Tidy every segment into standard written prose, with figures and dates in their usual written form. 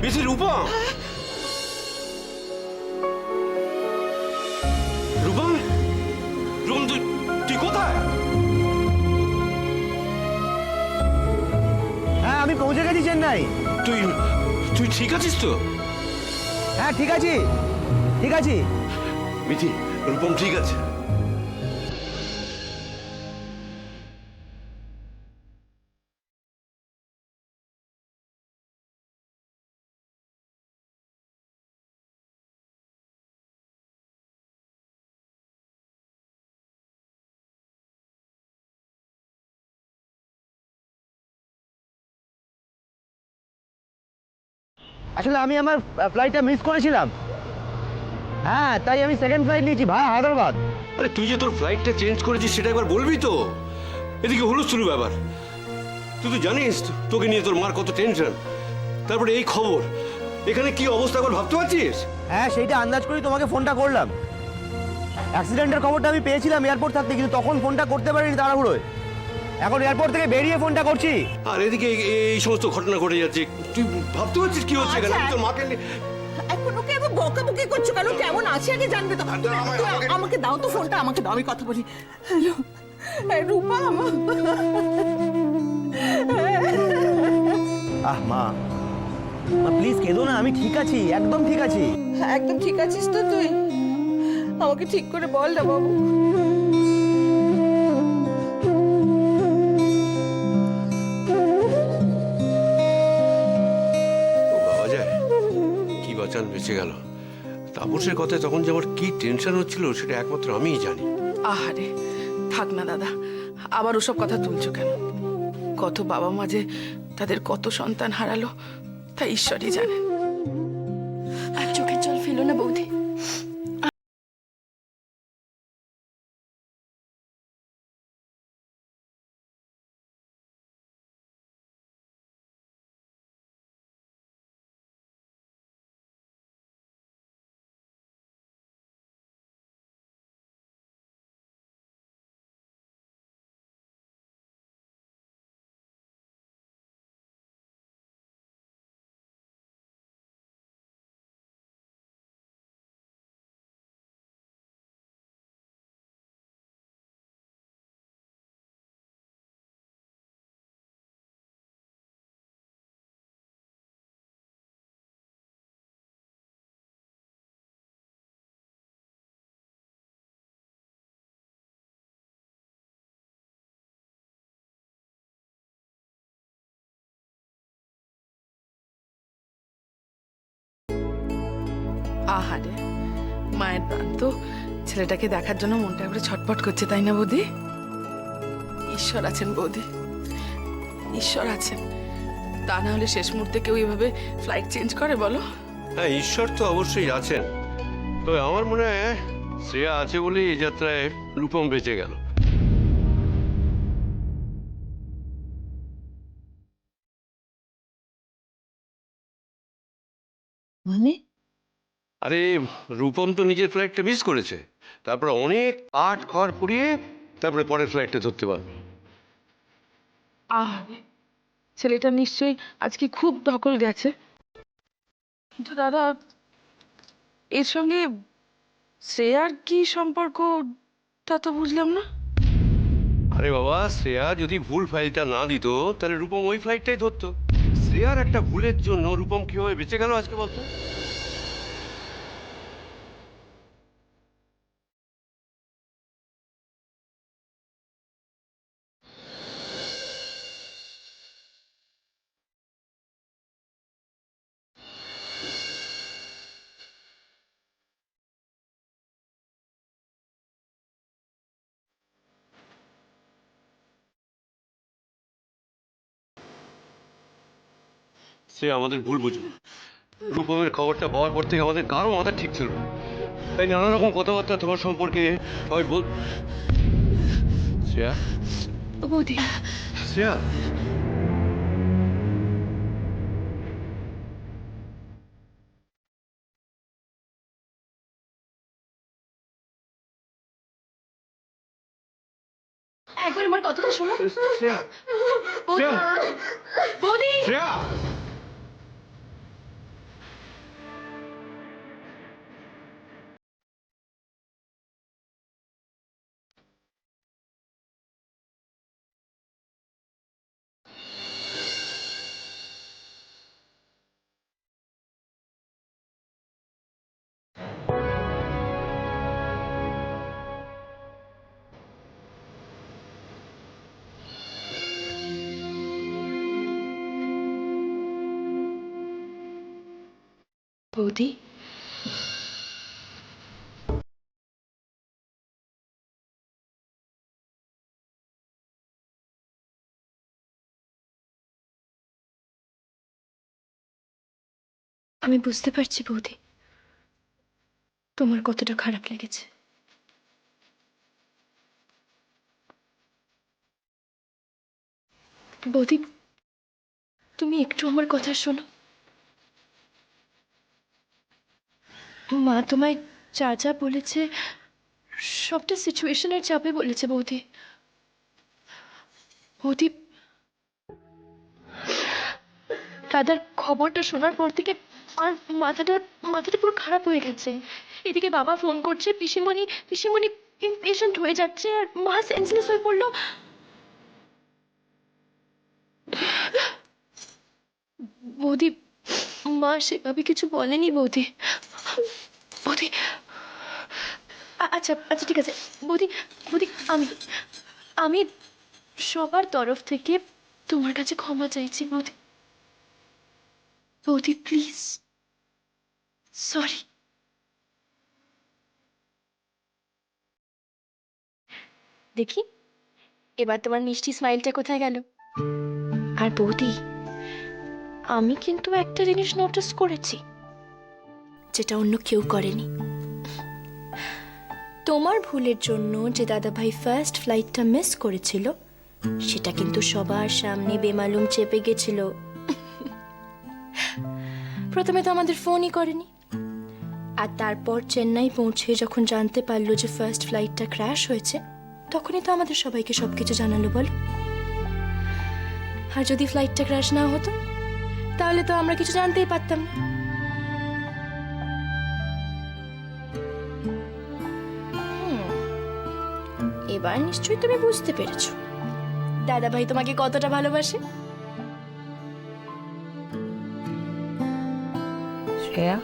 মিথি, রূপম, রূপম, রূপম, তুই কোথায়? হ্যাঁ, আমি পৌঁছে গেছি চেন্নাই। তুই তুই ঠিক আছিস তো? হ্যাঁ, ঠিক আছি, ঠিক আছি। মিথি, রূপম ঠিক আছে? আসলে আমি আমার ফ্লাইটটা মিস করেছিলাম। হ্যাঁ, তাই আমি সেকেন্ড ফ্লাইট নিয়েছি ভাই, হায়দ্রাবাদ। আরে তুই যে তোর ফ্লাইটটা চেঞ্জ করেছিস সেটা একবার বলবি তো? এদিকে হুলস্থুল ব্যাপার। তুই তো জানিস তোকে নিয়ে তোর মার কত টেনশন। তারপরে এই খবর, এখানে কি অবস্থা একবার ভাবতে পারছিস? হ্যাঁ, সেইটা আন্দাজ করেই তোমাকে ফোনটা করলাম। অ্যাক্সিডেন্টের খবরটা আমি পেয়েছিলাম এয়ারপোর্ট থাকতে, কিন্তু তখন ফোনটা করতে পারিনি তাড়াহুড়োয়। এখন এয়ারপোর্ট থেকে বেরিয়ে ফোনটা করছি। আর এদিকে এই সমস্ত ঘটনা ঘটে যাচ্ছে, তুই ভাবতে পারছিস কি হচ্ছে এখানে? আমি তোর মাকে এখন ওকে এবার বকাবকি করছো কেন? কেমন আছে আগে জানবে তো। আমাকে দাও তো ফোনটা, আমাকে দাও, আমি কথা বলি। হ্যালো, রূপা আমার। মা, প্লিজ কেঁদো না, আমি ঠিক আছি, একদম ঠিক আছি। একদম ঠিক আছিস তো তুই? আমাকে ঠিক করে বল না বাবু। কি বাঁচান বেঁচে গেল। তাপসের কথায় তখন যে আমার কি টেনশন হচ্ছিল সেটা একমাত্র আমিই জানি। আহারে থাক না দাদা, আবার ওসব কথা তুলছো কেন? কত বাবা মা যে তাদের কত সন্তান হারালো তা ঈশ্বরই জানেন। আর চোখের জল ফেলো না বৌদি। আহারে মায়ের প্রাণ তো ছেলেটাকে দেখার জন্য মনটা একবারে ছটফট করছে, তাই না বৌদি? ঈশ্বর আছেন বৌদি, ঈশ্বর আছেন। তা না হলে শেষ মুহূর্তে কেউ এভাবে ফ্লাইট চেঞ্জ করে বলো? হ্যাঁ, ঈশ্বর তো অবশ্যই আছেন, তবে আমার মনে হয় শ্রেয়া আছে বলেই এই যাত্রায় রূপম বেঁচে গেল। মানে আরে রূপম তো নিজের ফ্লাইটটা মিস করেছে, তারপরে অনেক কাঠ খড় পুড়িয়ে তারপরে পরের ফ্লাইটটা ধরতে পারবে। আহারে ছেলেটা নিশ্চয়ই আজকে খুব ধকল গেছে। কিন্তু দাদা, এর সঙ্গে শ্রেয়ার কি সম্পর্ক তা তো বুঝলাম না। আরে বাবা, শ্রেয়া যদি ভুল ফ্লাইটটা না দিত তাহলে রূপম ওই ফ্লাইটটাই ধরতো। শ্রেয়ার একটা ভুলের জন্য রূপম কিভাবে বেঁচে গেল আজকে বলতো? সে আমাদের ভুল বুঝল। রূপমের খবরটা পাওয়ার পর থেকে আমাদের কারো মাথা ঠিক ছিল না। তাই নানা রকম কথাবার্তা তোমার সম্পর্কে সবাই বল। শ্রেয়া, বৌদি, শ্রেয়া, একবার আমার কথাটা শোনো। শ্রেয়া, বৌদি, শ্রেয়া, বৌদি, শ্রেয়া। বৌদি আমি বুঝতে পারছি বৌদি তোমার কতটা খারাপ লেগেছে। বৌদি তুমি একটু আমার কথা শোনো। মা তোমায় যা যা বলেছে সবটা সিচুয়েশনের চাপে বলেছে বৌদি। বৌদি দাদার খবরটা শোনার পর থেকে আর মাথাটা মাথাটা পুরো খারাপ হয়ে গেছে। এদিকে বাবা ফোন করছে, পিসিমণি পিসিমণি ইমপেশেন্ট হয়ে যাচ্ছে, আর মা সেন্সলেস হয়ে পড়লো। বৌদি মা সেভাবে কিছু বলেনি বৌদি। বৌদি আচ্ছা আচ্ছা ঠিক আছে বৌদি। বৌদি আমি আমি সবার তরফ থেকে তোমার কাছে ক্ষমা চাইছি বৌদি। বৌদি প্লিজ সরি। দেখি এবার তোমার মিষ্টি স্মাইলটা কোথায় গেল? আর বৌদি আমি কিন্তু একটা জিনিস নোটিস করেছি যেটা অন্য কেউ করেনি। তোমার ভুলের জন্য যে দাদাভাই ফার্স্ট ফ্লাইটটা মিস করেছিল সেটা কিন্তু সবার সামনে বেমালুম চেপে গেছিল। প্রথমে তো আমাদের ফোনই করেনি, আর তারপর চেন্নাই পৌঁছে যখন জানতে পারলো যে ফার্স্ট ফ্লাইটটা ক্র্যাশ হয়েছে তখনই তো আমাদের সবাইকে সবকিছু জানালো বলো। আর যদি ফ্লাইটটা ক্র্যাশ না হতো তাহলে তো আমরা কিছু জানতেই পারতাম না। এবার নিশ্চয়ই তুমি বুঝতে পেরেছো দাদাভাই তোমাকে কতটা ভালোবাসে। শ্রেয়া,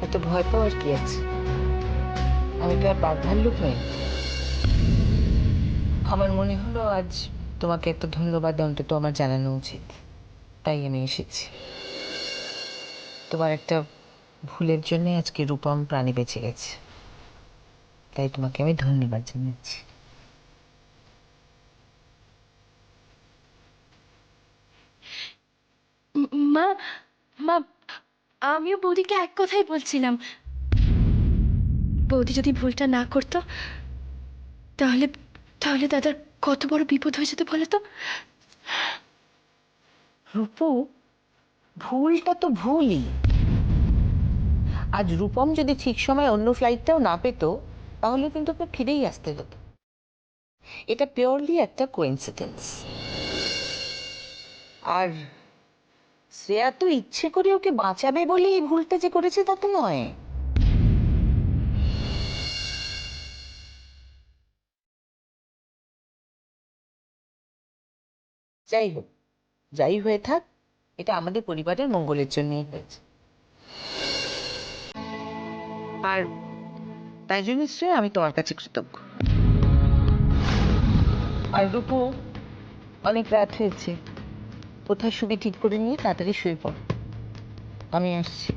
এত ভয় পাওয়ার কি আছে? আমি তো আর বাঘ ভাল্লুক নই। আমার মনে হলো আজ তোমাকে একটা ধন্যবাদ অন্তত আমার জানানো উচিত, তাই আমি এসেছি। তোমার একটা ভুলের জন্য আজকে রূপম প্রাণী বেঁচে গেছে, তাই তোমাকে আমি ধন্যবাদ জানাচ্ছি। মা মা আমিও বৌদিকে এক কথাই বলছিলাম, বৌদি যদি ভুলটা না করতো তাহলে তাহলে দাদার কত বড় বিপদ হয়ে যেত বলো তো। রূপু, ভুলটা তো ভুলই। আজ রূপম যদি ঠিক সময় অন্য ফ্লাইটটাও না পেত তাহলে কিন্তু ওকে ফিরেই আসতে হতো। এটা পিওরলি একটা কোইন্সিডেন্স। আর শ্রেয়া তো ইচ্ছে করে ওকে বাঁচাবে বলে এই ভুলটা যে করেছে তা তো নয়। যাই হোক, যাই হয়ে থাক, এটা আমাদের পরিবারের মঙ্গলের জন্যই হয়েছে। আর তাই জন্য শ্রেয়া আমি তোমার কাছে কৃতজ্ঞ। আর রূপু, অনেক রাত হয়েছে, কোথায় শুনে ঠিক করে নিয়ে তাড়াতাড়ি শুয়ে পড়, আমি আসছি।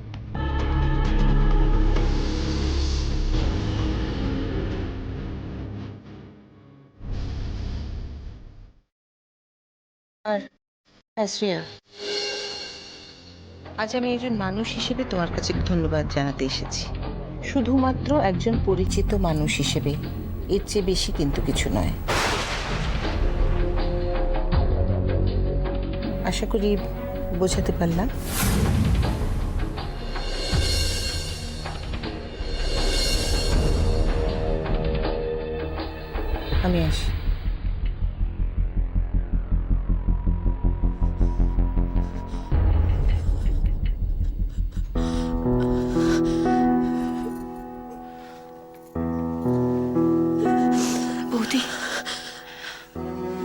আর হ্যাঁ শ্রেয়া, আজ আমি একজন মানুষ হিসেবে তোমার কাছে ধন্যবাদ জানাতে এসেছি। শুধুমাত্র একজন পরিচিত মানুষ হিসেবে, এর চেয়ে বেশি কিন্তু কিছু নয়। আশা করি বোঝাতে পারলাম। আমি আসি। বৌদি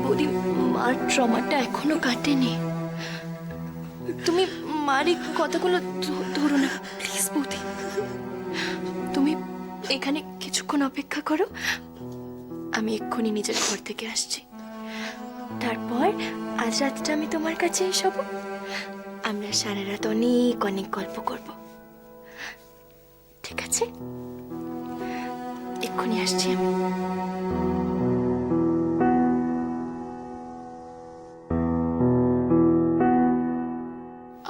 বৌদি মার ট্রমাটা এখনো কাটেনি। তুমি মার এই কথাগুলো ধরো না প্লিজ বৌদি। তুমি এখানে কিছুক্ষণ অপেক্ষা করো, আমি এক্ষুনি নিজের ঘর থেকে আসছি। তারপর আজ রাতটা আমি তোমার কাছে এসব, আমরা সারা রাত অনেক অনেক গল্প করব, ঠিক আছে? এক্ষুনি আসছি আমি।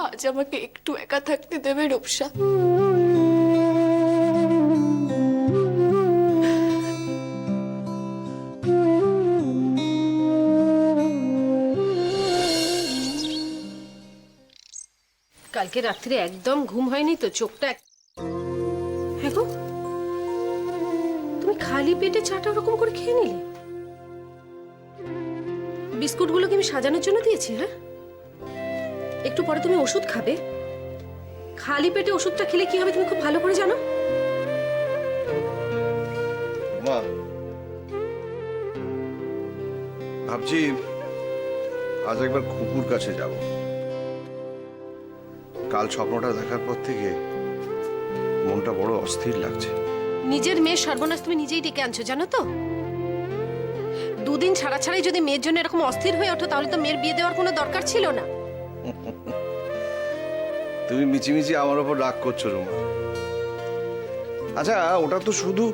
আজ আমাকে একটু একা থাকতে দেবে রূপসা? কালকে রাত্রে একদম ঘুম হয়নি তো, চোখটা হ্যাঁ গো, তুমি খালি পেটে চাটা ওরকম করে খেয়ে নিলে? বিস্কুটগুলো কি আমি সাজানোর জন্য দিয়েছি? হ্যাঁ, একটু পরে তুমি ওষুধ খাবে। খালি পেটে ওষুধটা খেলে কি হবে তুমি খুব ভালো করে জানো। মা, ভাবছি আজ একবার খুকুর কাছে যাব। কাল স্বপ্নটা দেখার পর থেকে মনটা বড় অস্থির লাগছে। নিজের মেয়ের সর্বনাশ তুমি নিজেই ডেকে আনছো, জানো তো? দুদিন ছাড়া ছাড়াই যদি মেয়ের জন্য এরকম অস্থির হয়ে ওঠো, তাহলে তো মেয়ের বিয়ে দেওয়ার কোনো দরকার ছিল না। তুমি মিছিমিছি আমার ওপর রাগ করছো রুমা। আচ্ছা, ওটা তো শুধু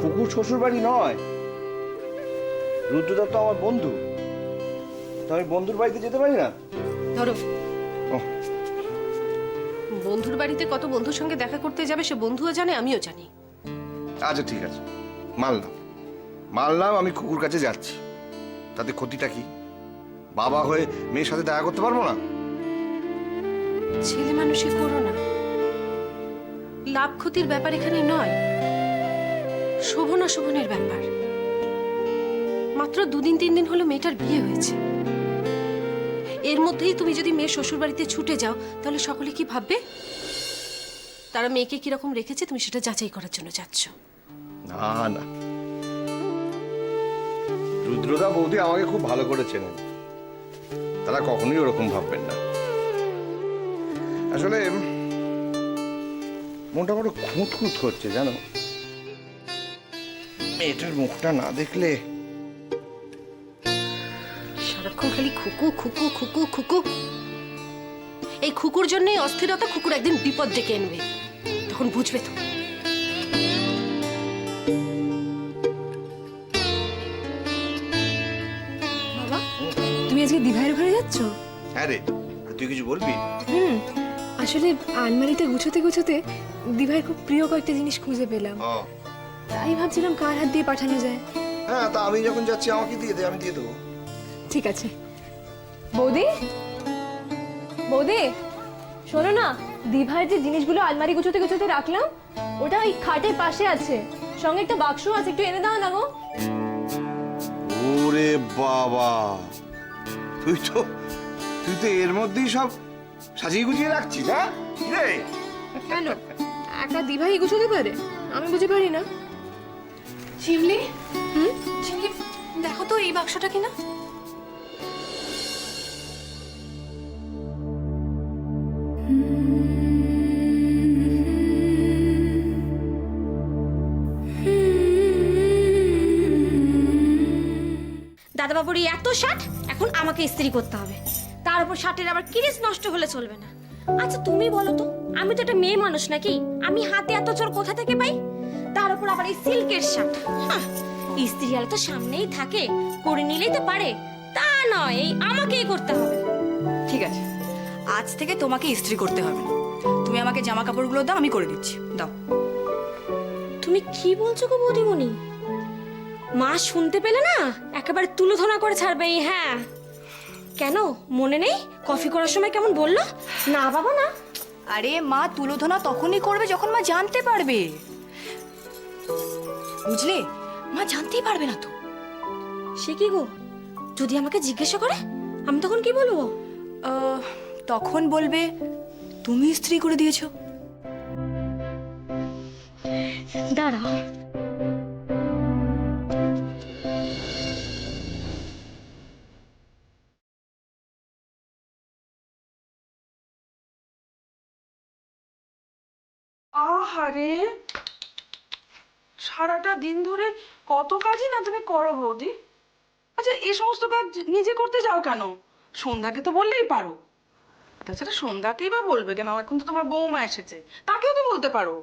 খুকুর শ্বশুর বাড়ি নয়, রুদ্রদা তো আমার বন্ধু। তো আমি বন্ধুর বাড়িতে যেতে পারি না? ধরো, ওহ, বন্ধুর বাড়িতে কত বন্ধুর সঙ্গে দেখা করতে যাবে সে বন্ধুও জানে, আমিও জানি। আচ্ছা ঠিক আছে, মানলাম মানলাম আমি খুকুর কাছে যাচ্ছি। তাতে ক্ষতিটা কি? বাবা হয়ে মেয়ের সাথে দেখা করতে পারবো না? ছেলে মানুষই করো না, লাভ ক্ষতির ব্যাপার এখানে নয়, শোভন অশোভনের ব্যাপার। মাত্র 2-3 দিন হলো মেয়েটার বিয়ে হয়েছে, এর মধ্যেই তুমি যদি মেয়ে শ্বশুর বাড়িতে ছুটে যাও, তাহলে সকলে কি ভাববে? তারা মেয়েকে কিরকম রেখেছে তুমি সেটা যাচাই করার জন্য যাচ্ছ। না না, রুদ্রদা বৌদি আমাকে খুব ভালো করে চেনেন, তারা কখনোই ওরকম ভাববেন না। আসলে মনটা বড় খুঁতখুঁত করছে জানো, মেয়েটার মুখটা না দেখলে। সারাক্ষণ খালি খুকু খুকু খুকু খুকু, এই খুকুর জন্যই অস্থিরতা খুকুর একদিন বিপদ ডেকে আনবে, তখন বুঝবে তো। বাবা, তুমি আজকে দিভাইয়ের ঘরে যাচ্ছ? হ্যাঁ রে, তুই কিছু বলবি? আসলে আলমারিতে গুছোতে গুছোতে দিভাইয়ের খুব প্রিয় কয়েকটা জিনিস খুঁজে পেলাম, ও, তাই ভাবছিলাম কার হাত দিয়ে পাঠানো যায়। হ্যাঁ, তা আমি যখন যাচ্ছি আমাকে দিয়ে দে, আমি দিয়ে দেবো। ঠিক আছে। বৌদি, বৌদি, শোনো না, দিভাইয়ের যে জিনিসগুলো আলমারি গুছোতে গুছোতে রাখলাম, ওটা ওই খাটের পাশে আছে, সঙ্গে একটা বাক্স আছে, একটু এনে দাও না গো। ওরে বাবা, তুই তো এর মধ্যেই সব সাজিয়ে গুছিয়ে রাখছিস, হ্যাঁ রে? কেন, একটা দিভাই গুছোতে পারে? আমি বুঝতে পারি না। শিমলি, শিমলি, দেখো তো এই বাক্সটা কিনা। দাদাবাবুর এত শার্ট এখন আমাকে ইস্ত্রি করতে হবে, তার উপর শার্টের আবার কিরিচ নষ্ট হলে চলবে না। আচ্ছা তুমি বলো তো, আমি তো একটা মেয়ে মানুষ নাকি, আমি হাতে এত চোর কোথা থেকে পাই? তার উপর আবার এই সিল্কের শার্ট, ইস্ত্রি আলো তো সামনেই থাকে, করে নিলেই তো পারে, তা নয় এই আমাকেই করতে হবে। ঠিক আছে, আজ থেকে তোমাকে ইস্ত্রি করতে হবে না, তুমি আমাকে জামা কাপড়গুলো দাও, আমি করে দিচ্ছি, দাও। তুমি কি বলছো গো বৌদিমণি? মা শুনতে পেলে না একেবারে তুলোধনা করে ছাড়বে। হ্যাঁ, কেন মনে নেই কফি করার সময় কেমন বললো? না বাবা না। আরে মা তুলোধনা তখনই করবে যখন মা জানতে পারবে, বুঝলে? মা জানতেই পারবে না তো। সে কি গো, যদি আমাকে জিজ্ঞাসা করে আমি তখন কি বলবো? তখন বলবে তুমি ইস্ত্রি করে দিয়েছো। দাঁড়াও, আহারে, সারাটা দিন ধরে কত কাজই না তুমি করো বৌদি। আচ্ছা এই সমস্ত কাজ নিজে করতে যাও কেন? সন্ধ্যাকে তো বললেই পারো। তাছাড়া সন্ধ্যাকেই বা বলবে কেন? এখন তো তোমার বৌমা এসেছে, তাকেও তো বলতে পারো।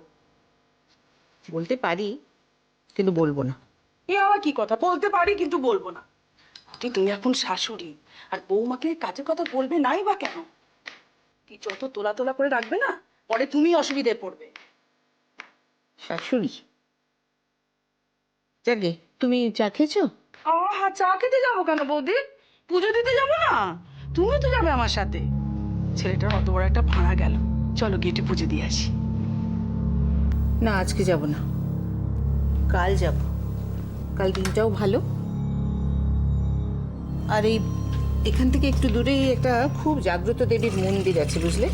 বলতে পারি, কিন্তু বলবো না। এ আবার কি কথা, বলতে পারি কিন্তু বলবো না? তুমি এখন শাশুড়ি, আর বৌমাকে কাজের কথা বলবে নাই বা কেন? কি যত তোলা তোলা করে রাখবে না, পরে তুমি অসুবিধায় পড়বে। শাশুড়ি? যাকে তুমি চা খেয়েছো? আহা, চা খেতে যাবো কেন বৌদি? পুজো দিতে যাবো না? তুমি তো যাবে আমার সাথে। ছেলেটার অত বড় একটা ভাড়া গেল, চলো গেটে পুজো দিয়ে আসি। না, আজকে যাব না, কাল যাব। কাল দিনটাও ভালো। আর এখান থেকে একটু দূরেই একটা খুব জাগ্রত দেবীর মন্দির আছে, বুঝলে?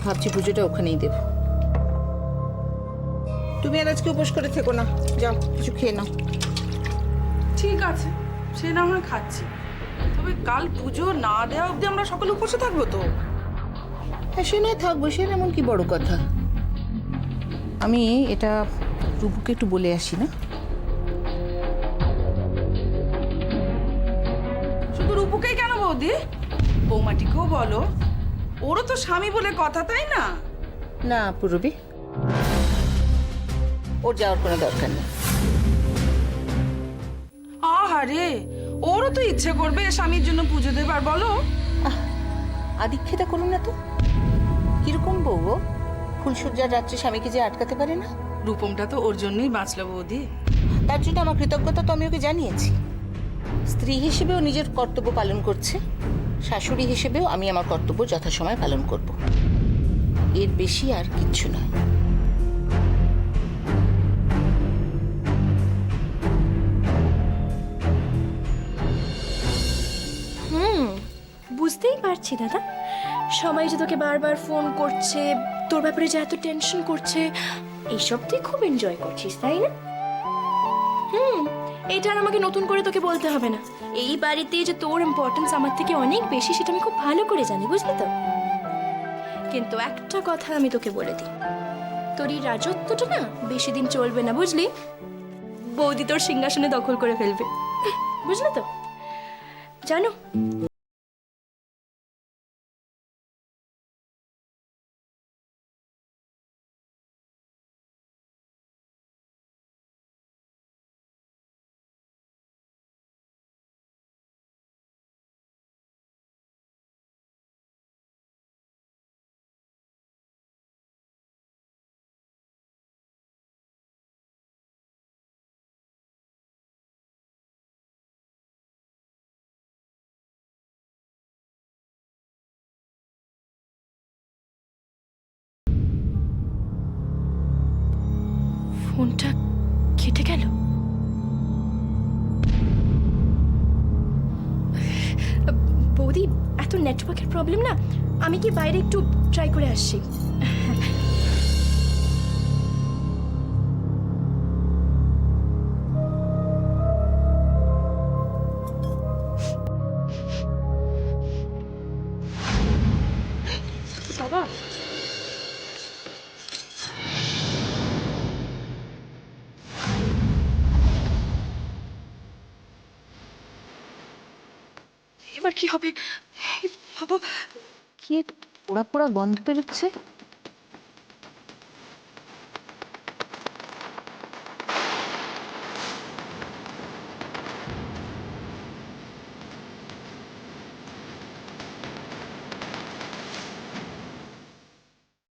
ভাবছি পুজোটা ওখানেই দেব। তুমি আর আজকে উপোস করে থেকো না, যাও কিছু খেয়ে নাও। ঠিক আছে, সে না হয় খাচ্ছি, তবে কাল পুজো না দেওয়া অবধি আমরা সকলে উপসে থাকবো তো? হ্যাঁ, সে নয় থাকবো, সে এমন কি বড় কথা। আমি এটা রূপুকে একটু বলে আসি না? শুধু রূপুকেই কেন বৌদি, বৌমাটিকেও বলো, ওরও তো স্বামী বলে কথা, তাই না? না পুরবি, ওর যাওয়ার কোনো দরকার নেই। আহারে, ওরও তো ইচ্ছে করবে স্বামীর জন্য পুজো দেবে। আর বলো, আদিক্ষেতা করুন না তো। কিরকম বউ ও? ফুলসজ্জার রাত্রে স্বামীকে যে আটকাতে পারে না। রূপমটা তো ওর জন্যই বাঁচলো বৌদি। তার জন্য আমার কৃতজ্ঞতা তো আমি ওকে জানিয়েছি। স্ত্রী হিসেবেও নিজের কর্তব্য পালন করছে, শাশুড়ি হিসেবেও আমি আমার কর্তব্য যথাসময়ে পালন করব। এর বেশি আর কিচ্ছু নয়। বুঝতেই পারছি দাদা, সবাই যে তোকে বারবার ফোন করছে, তোর ব্যাপারে যে এত টেনশন করছে, এইসব তুই খুব এনজয় করছিস, তাই না? এটা আর আমাকে নতুন করে তোকে বলতে হবে না। এই বাড়িতে যে তোর ইম্পর্টেন্স আমার থেকে অনেক বেশি, সেটা আমি খুব ভালো করে জানি, বুঝলি তো? কিন্তু একটা কথা আমি তোকে বলে দিই, তোর এই রাজত্বটা না বেশি দিন চলবে না, বুঝলি? বৌদি তোর সিংহাসনে দখল করে ফেলবে, বুঝলি তো? জানো, ফোনটা কেটে গেল। বৌদি, এত নেটওয়ার্কের প্রবলেম না, আমি কি বাইরে একটু ট্রাই করে আসছি। বাবা, এবার কি হবে? বাবা, কি পোড়া পোড়া গন্ধ বেরোচ্ছে।